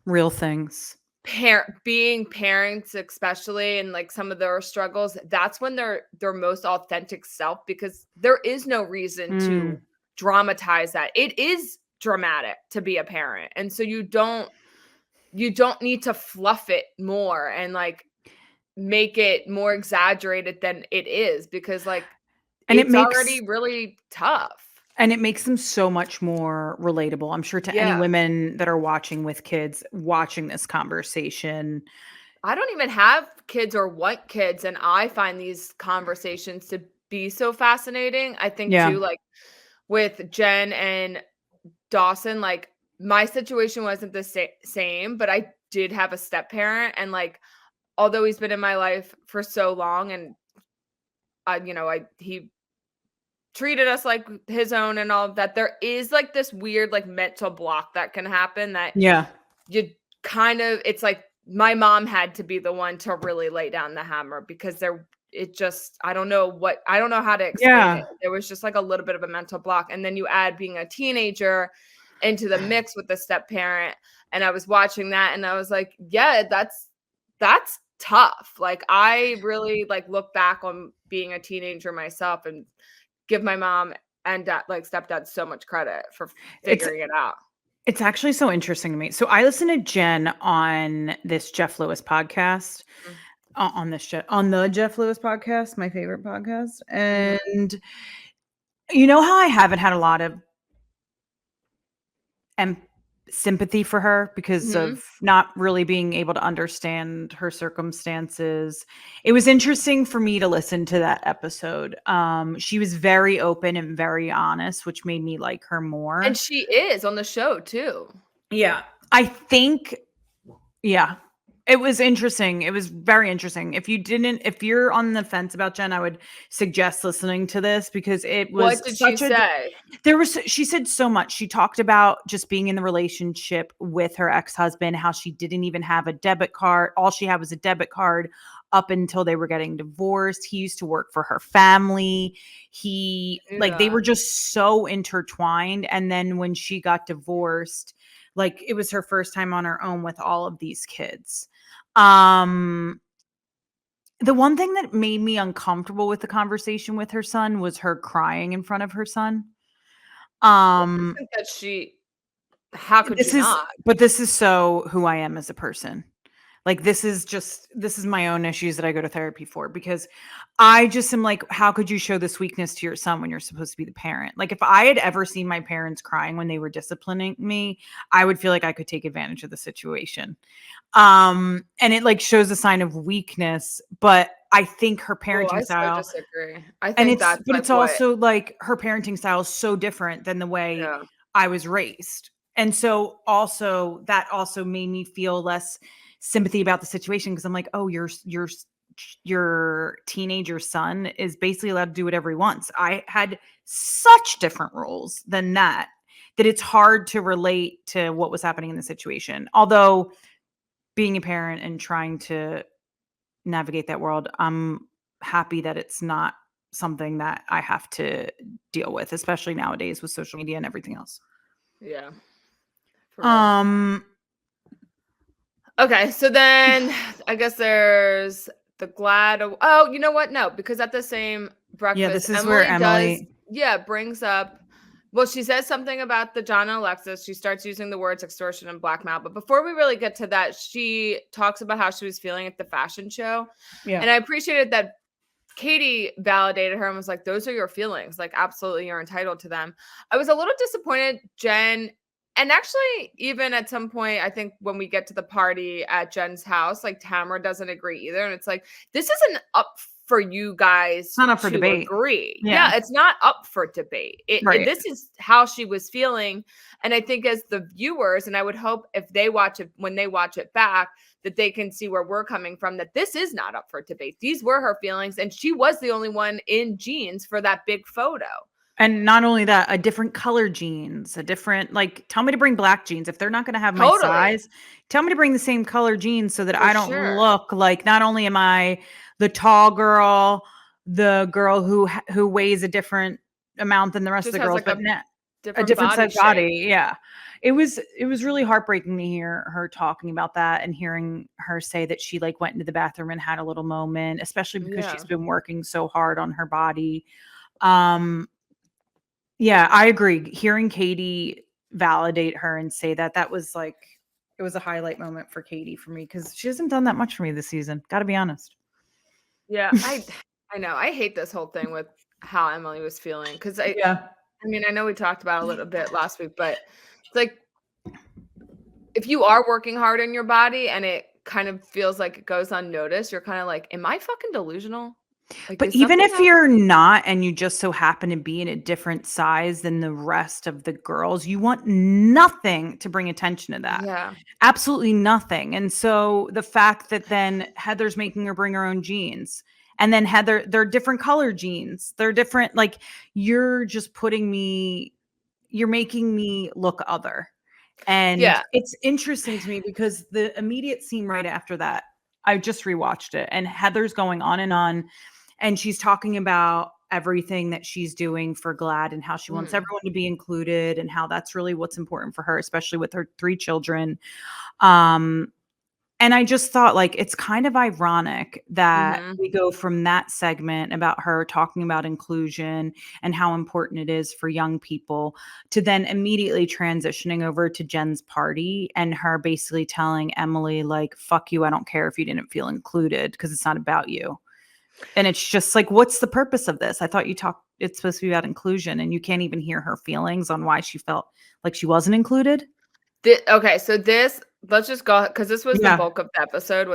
Real things. being parents, especially, and like some of their struggles, that's when they're their most authentic self, because there is no reason to Mm. dramatize that. It is dramatic to be a parent, and so you don't need to fluff it more and like make it more exaggerated than it is, because like And it it's makes already really tough. them so much more relatable. I'm sure to any Yeah. women that are watching with kids, watching this conversation. I don't even have kids or want kids, and I find these conversations to be so fascinating. I think Yeah. too, like with Jen and Dawson, like my situation wasn't the same, but I did have a step parent, and like although he's been in my life for so long, and he treated us like his own and all of that, there is like this weird like mental block that can happen that Yeah. you it's like my mom had to be the one to really lay down the hammer, because I don't know how to explain it. Yeah. There was just like a little bit of a mental block. And then you add being a teenager into the mix with the step parent. And I was watching that and I was like, yeah, that's tough. Like I really like look back on being a teenager myself and give my mom and like stepdad so much credit for It's figuring it out. It's actually so interesting to me. So I listen to Jen on this Jeff Lewis podcast, on the Jeff Lewis podcast, my favorite podcast. Mhm. And you know how I haven't had a lot of sympathy for her because Mhm. of not really being able to understand her circumstances. It was interesting for me to listen to that episode. She was very open and very honest, which made me like her more. And she is on the show too. Yeah. I think yeah. It was interesting. It was very interesting. If you're on the fence about Jen, I would suggest listening to this because it was What did she such a say? she said so much. She talked about just being in the relationship with her ex-husband, how she didn't even have a debit card. All she had was a debit card up until they were getting divorced. He used to work for her family. They Yeah. were just so intertwined. And then when she got divorced, like it was her first time on her own with all of these kids. The one thing that made me uncomfortable with the conversation with her son was her crying in front of her son. Well, I Um, think how could you not? this is so who I am as a person. Like this is my own issues that I go to therapy for because I just am like, how could you show this weakness to your son when you're supposed to be the parent? Like if I had ever seen my parents crying when they were disciplining me, I would feel like I could take advantage of the situation. And it like shows a sign of weakness, but I think her Oh, parenting I so style disagree. I think that's like it's what also like her parenting style is so different than the way yeah. I was raised. And so also that also made me feel less sympathy about the situation because I'm like, oh, you're your teenager son is basically allowed to do whatever he wants. I had such different roles than that it's hard to relate to what was happening in the situation. Although being a parent and trying to navigate that world, I'm happy that it's not something that I have to deal with, especially nowadays with social media and everything else. Yeah. Okay, so then I guess there's the glad. Oh, you know what? No, because at the same breakfast, yeah, this is where Emily brings up. Well, she says something about the John and Alexis. She starts using the words extortion and blackmail. But before we really get to that, she talks about how she was feeling at the fashion show. Yeah. And I appreciated that Katie validated her and was like, those are your feelings. Like, absolutely, you're entitled to them. I was a little disappointed, Jen. And actually, even at some point, I think when we get to the party at Jen's house, like Tamara doesn't agree either. And it's like, this isn't up for you guys it's not up for to debate. Agree. Yeah, it's not up for debate. This is how she was feeling. And I think as the viewers, and I would hope if they watch it, when they watch it back, that they can see where we're coming from, that this is not up for debate. These were her feelings. And she was the only one in jeans for that big photo. And not only that, a different color jeans, a different, like, tell me to bring black jeans. If they're not going to have my size, tell me to bring the same color jeans so that I don't look like, not only am I the tall girl, the girl who weighs a different amount than the rest of the girls, but a different size body. Yeah. It was really heartbreaking to hear her talking about that and hearing her say that she like went into the bathroom and had a little moment, especially because she's been working so hard on her body. Yeah, I agree. Hearing Katie validate her and say that was like, it was a highlight moment for Katie for me because she hasn't done that much for me this season. Got to be honest. Yeah, I know. I hate this whole thing with how Emily was feeling because I mean, I know we talked about it a little bit last week, but it's like if you are working hard in your body and it kind of feels like it goes unnoticed, you're kind of like, am I fucking delusional? Like, but even if you're not and you just so happen to be in a different size than the rest of the girls, you want nothing to bring attention to that. Yeah. Absolutely nothing. And so the fact that then Heather's making her bring her own jeans and then they're different color jeans. They're different. Like you're just you're making me look other. And it's interesting to me because the immediate scene right after that, I just rewatched it and Heather's going on and she's talking about everything that she's doing for GLAAD and how she wants everyone to be included and how that's really what's important for her, especially with her 3 children. And I just thought like, it's kind of ironic that we go from that segment about her talking about inclusion and how important it is for young people to then immediately transitioning over to Jen's party and her basically telling Emily like, fuck you. I don't care if you didn't feel included because it's not about you. And it's just like, what's the purpose of this? I thought it's supposed to be about inclusion and you can't even hear her feelings on why she felt like she wasn't included. Okay. So let's just go because this was the bulk of the episode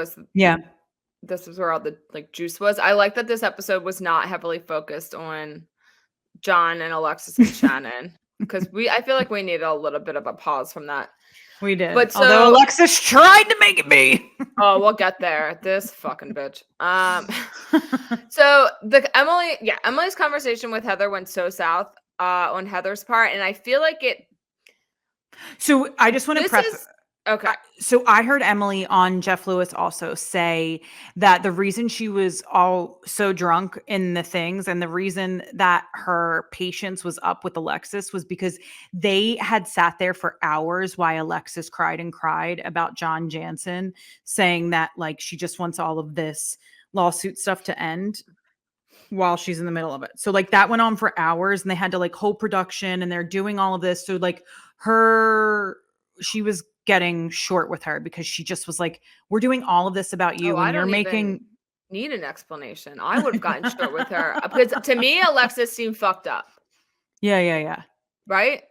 this was where all the like juice was. I like that this episode was not heavily focused on John and Alexis and Shannon because I feel like we needed a little bit of a pause from that. We did. But although Alexis tried to make it be. Oh, we'll get there. This fucking bitch. So Emily's conversation with Heather went so south on Heather's part, and I feel like it. So I just want to preface. Okay. So I heard Emily on Jeff Lewis also say that the reason she was all so drunk in the things and the reason that her patience was up with Alexis was because they had sat there for hours while Alexis cried and cried about John Jansen saying that like she just wants all of this lawsuit stuff to end while she's in the middle of it. So like that went on for hours and they had to like hold production and they're doing all of this. So like she was getting short with her because she just was like, we're doing all of this about you and you're making need an explanation. I would have gotten short with her because to me Alexis seemed fucked up. Yeah. Right?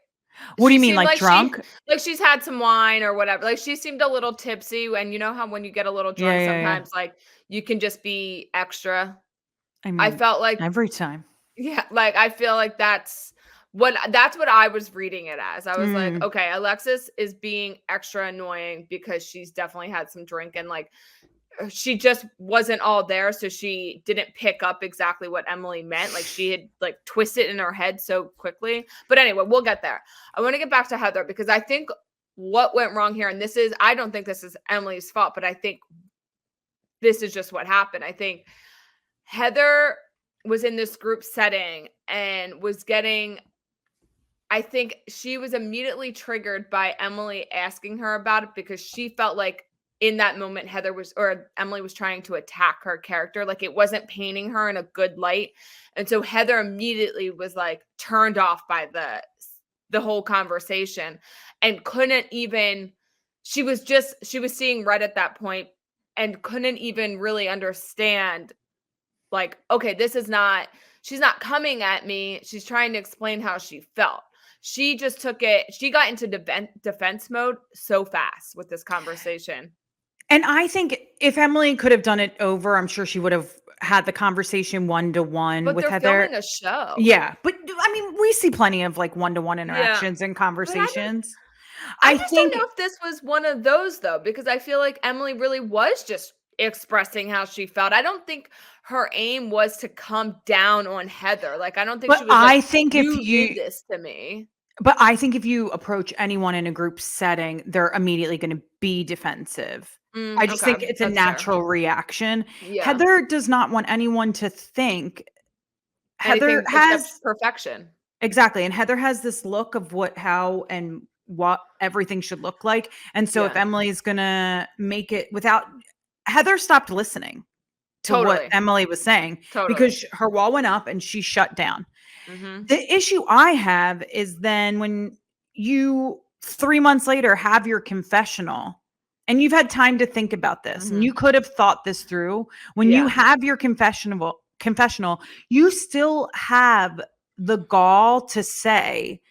What do you mean like drunk? She's had some wine or whatever. Like she seemed a little tipsy and you know how when you get a little drunk sometimes like you can just be extra. I mean, I felt like every time. Yeah, like I feel like that's what I was reading it as. I was like, okay, Alexis is being extra annoying because she's definitely had some drink and like she just wasn't all there, so she didn't pick up exactly what Emily meant. Like she had like twisted in her head so quickly. But anyway, we'll get there. I want to get back to Heather because I think what went wrong here, and I don't think this is Emily's fault, but I think this is just what happened. I think Heather was in this group setting and was getting, I think she was immediately triggered by Emily asking her about it because she felt like in that moment Emily was trying to attack her character. Like it wasn't painting her in a good light. And so Heather immediately was like turned off by the whole conversation and couldn't even, she was seeing red at that point and couldn't even really understand like, okay, she's not coming at me. She's trying to explain how she felt. She just took it. She got into defense mode so fast with this conversation. And I think if Emily could have done it over, I'm sure she would have had the conversation one-to-one with Heather. But they're filming a show. Yeah. But I mean, we see plenty of like one-to-one interactions and conversations. I just don't know if this was one of those though, because I feel like Emily really was just expressing how she felt. I don't think her aim was to come down on Heather. Like, I don't think she was like, you did this to me. But I think if you approach anyone in a group setting, they're immediately going to be defensive. I just think it's a natural reaction. Yeah. Heather does not want anyone to think Heather has perfection. Exactly. And Heather has this look of how and what everything should look like. And so if Emily's going to make it without, Heather stopped listening to what Emily was saying because her wall went up and she shut down. Mm-hmm. The issue I have is then when you 3 months later have your confessional and you've had time to think about this and you could have thought this through. When you have your confessional, you still have the gall to say,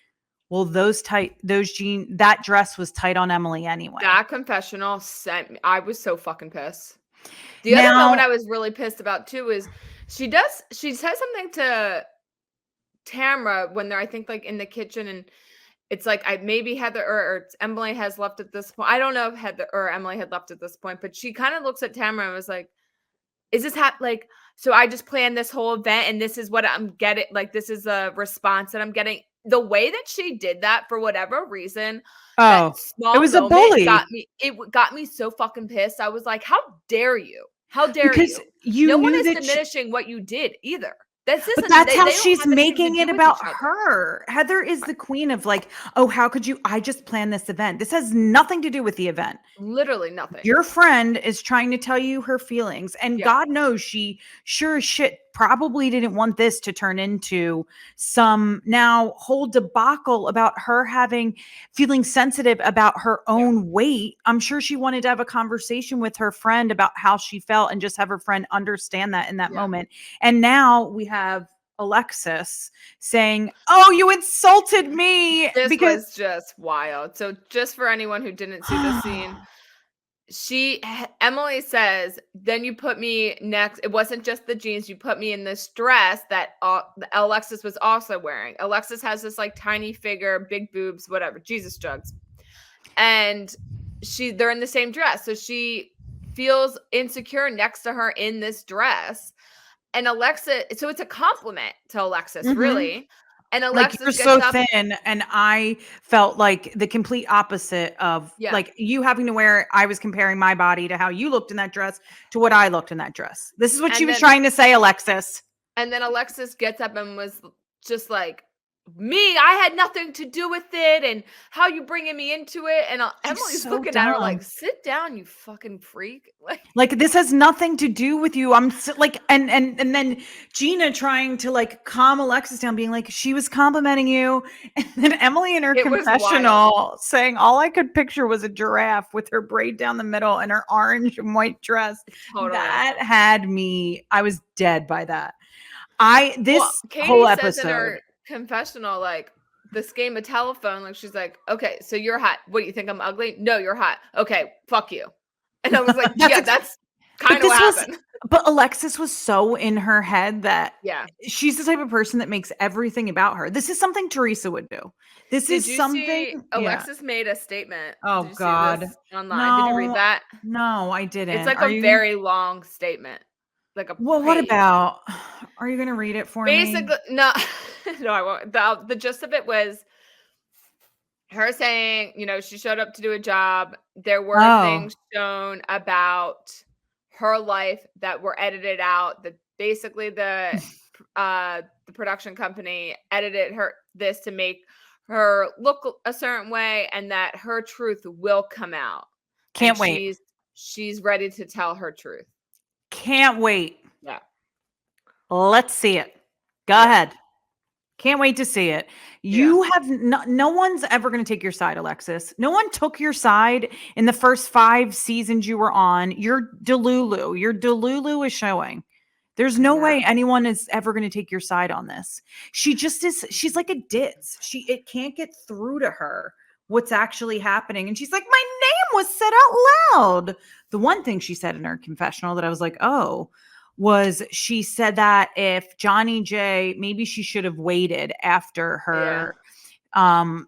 well, that dress was tight on Emily anyway. That confessional sent me, I was so fucking pissed. The other moment I was really pissed about too is she says something to Tamra when they're, I think, like in the kitchen, and it's like maybe Heather or Emily has left at this point. I don't know if Heather or Emily had left at this point, but she kind of looks at Tamra and was like, is this like, so I just planned this whole event and this is what I'm getting, like this is a response that I'm getting. The way that she did that, for whatever reason, it was a bully. It got me so fucking pissed. I was like, how dare you? How dare you? No one is diminishing what you did either. But that's how she's making it about her. Heather is the queen of like, oh, how could you? I just planned this event. This has nothing to do with the event. Literally nothing. Your friend is trying to tell you her feelings. And God knows she sure as shit probably didn't want this to turn into some now whole debacle about her feeling sensitive about her own weight. I'm sure she wanted to have a conversation with her friend about how she felt and just have her friend understand that in that moment. And now we have Alexis saying, oh, you insulted me. This was just wild. So just for anyone who didn't see the scene, Emily says, then you put me next. It wasn't just the jeans. You put me in this dress that Alexis was also wearing. Alexis has this like tiny figure, big boobs, whatever, Jesus jugs. And they're in the same dress. So she feels insecure next to her in this dress. And Alexis, so it's a compliment to Alexis, really. And Alexis, like, you're so thin, and I felt like the complete opposite of like you having to wear. I was comparing my body to how you looked in that dress to what I looked in that dress. This is what she was trying to say, Alexis. And then Alexis gets up and was just like, me, I had nothing to do with it, and how you bringing me into it. And Emily's so looking at her like, sit down, you fucking freak. Like this has nothing to do with you. I'm like, and then Gina trying to like calm Alexis down, being like, she was complimenting you. And then Emily in her confessional saying all I could picture was a giraffe with her braid down the middle and her orange and white dress. Totally. That had me, I was dead by that. Whole episode. Says in her confessional, like, this game of telephone, like, she's like, okay, so you're hot. What do you think? I'm ugly? No, you're hot. Okay, fuck you. And I was like, that's kind of what happened. But Alexis was so in her head that Yeah. she's the type of person that makes everything about her. This is something Teresa would do. This Did is you something, see yeah. Alexis made a statement? Oh Did you see God. this online? Did you read No, that? no, I It's didn't. like Are a you very long statement, like a well, what page. about are you gonna read it for me? Basically, no, no, I won't. The gist of it was her saying, she showed up to do a job. There were Oh, things shown about her life that were edited out. That basically the production company edited this to make her look a certain way, and that her truth will come out, and can't wait. she's ready to tell her truth. Can't wait. Yeah, Let's see it. Go yeah, ahead. Can't wait to see it. yeah. You have no one's ever going to take your side, Alexis. No one took your side in the first 5 seasons you were on. Your Delulu is showing. There's I no know. way anyone is ever going to take your side on this. She just is. She's like a ditz. It can't get through to her what's actually happening. And she's like, my name was said out loud. The one thing she said in her confessional that I was like, oh, was she said that if Johnny J, maybe she should have waited after Yeah. her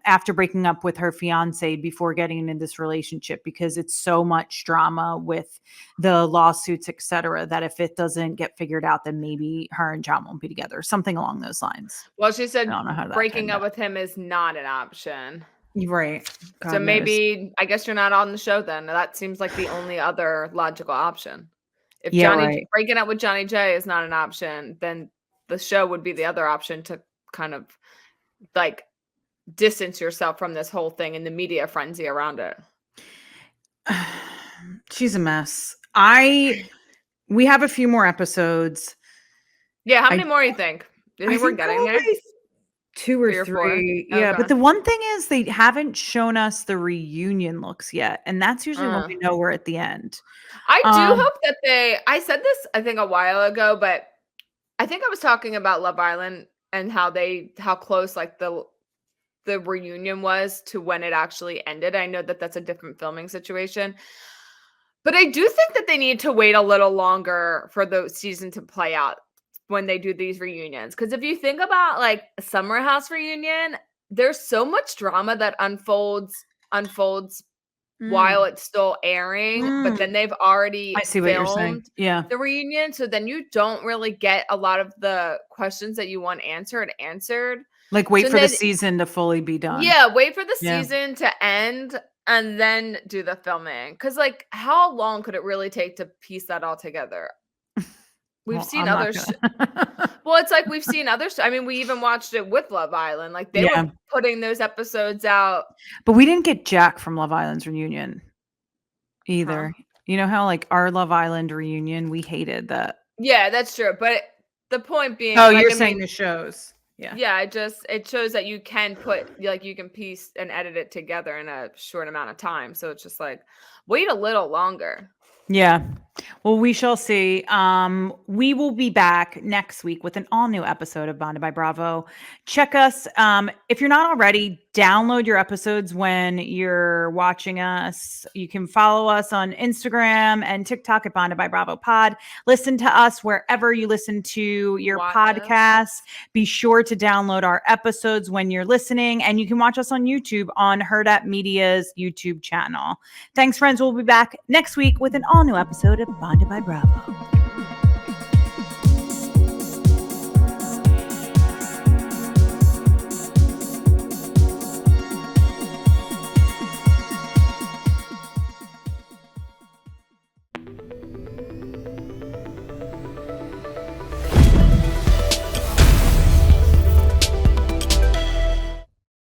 after breaking up with her fiance before getting into this relationship, because it's so much drama with the lawsuits, etc., that if it doesn't get figured out, then maybe her and John won't be together, something along those lines. Well, she I said don't know how that breaking turned up out. with him is not an option. You're right. So God knows. maybe, I guess you're not on the show then. That seems like the only other logical option. If Yeah, right. breaking up with Johnny J is not an option, then the show would be the other option to kind of like distance yourself from this whole thing and the media frenzy around it. She's a mess. We have a few more episodes. Yeah, how I many more you think? Do you I think we're think getting there? probably 2 or 3 or 4? 3. Yeah, Okay. but the one thing is they haven't shown us the reunion looks yet, and that's usually when we know we're at the end. I do Um, hope that I said this, I think, a while ago, but I think I was talking about Love Island and how close like the reunion was to when it actually ended. I know that that's a different filming situation, but I do think that they need to wait a little longer for the season to play out when they do these reunions. Because if you think about like a Summer House reunion, there's so much drama that unfolds while it's still airing, but then they've already I see what you're saying. filmed Yeah. the reunion, so then you don't really get a lot of the questions that you want answered. Like wait So for the then season to fully be done. yeah, wait for the Yeah. season to end and then do the filming. Because like, how long could it really take to piece that all together? We've Well, seen I'm not other gonna. well, it's like we've seen other I mean, we even watched it with Love Island. Like, they Yeah. were putting those episodes out. But we didn't get Jack from Love Island's reunion Huh? either. You know how like our Love Island reunion, we hated that. Yeah, that's true, but the point being, Oh, like, you're I saying mean, the shows. Yeah. yeah, it shows that you can you can piece and edit it together in a short amount of time, so it's just like, wait a little longer. Yeah. Well, we shall see. We will be back next week with an all new episode of Bonded by Bravo. Check us. If you're not already, download your episodes when you're watching us. You can follow us on Instagram and TikTok at Bonded by Bravo Pod. Listen to us wherever you listen to your Watch podcasts. Be sure to download our episodes when you're listening, and you can watch us on YouTube on Hurrdat Media's YouTube channel. Thanks, friends. We'll be back next week with an all new episode of Bonded by Bravo.